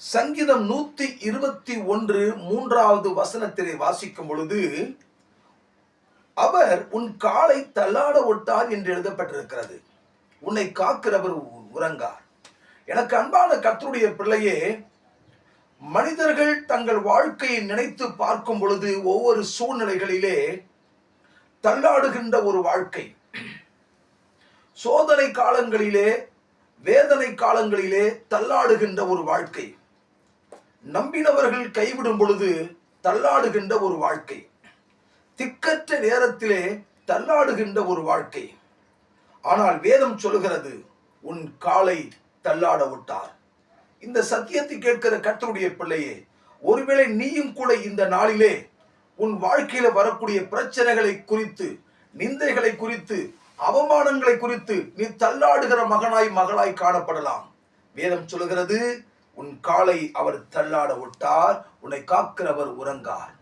சங்கீதம் 121 மூன்றாவது வசனத்திலே வாசிக்கும் பொழுது, அவர் உன் காலை தள்ளாட ஒட்டார் என்று எழுதப்பட்டிருக்கிறது. உன்னை காக்கிறவர் உறங்கார். எனக்கு அன்பான கர்த்தருடைய பிள்ளையே, மனிதர்கள் தங்கள் வாழ்க்கையை நினைத்து பார்க்கும் பொழுது ஒவ்வொரு சூழ்நிலைகளிலே தள்ளாடுகின்ற ஒரு வாழ்க்கை, சோதனை காலங்களிலே, வேதனை காலங்களிலே தள்ளாடுகின்ற ஒரு வாழ்க்கை, நம்பினவர்கள் கைவிடும் பொழுது தள்ளாடுகின்ற ஒரு வாழ்க்கை, திக்கற்ற நேரத்திலே தள்ளாடுகின்ற ஒரு வாழ்க்கை. ஆனால் வேதம் சொல்லுகிறது, உன் காலை தள்ளாட விட்டார். இந்த சத்தியத்தை கேட்கிற கர்த்தருடைய பிள்ளையே, ஒருவேளை நீயும் கூட இந்த நாளிலே உன் வாழ்க்கையில வரக்கூடிய பிரச்சனைகளை குறித்து, நிந்தைகளை குறித்து, அவமானங்களை குறித்து நீ தள்ளாடுகிற மகனாய் மகளாய் காணப்படலாம். வேதம் சொல்லுகிறது, உன் காலை அவர் தள்ளாட விட்டார், உன்னை காக்கிறவர் உறங்கார்.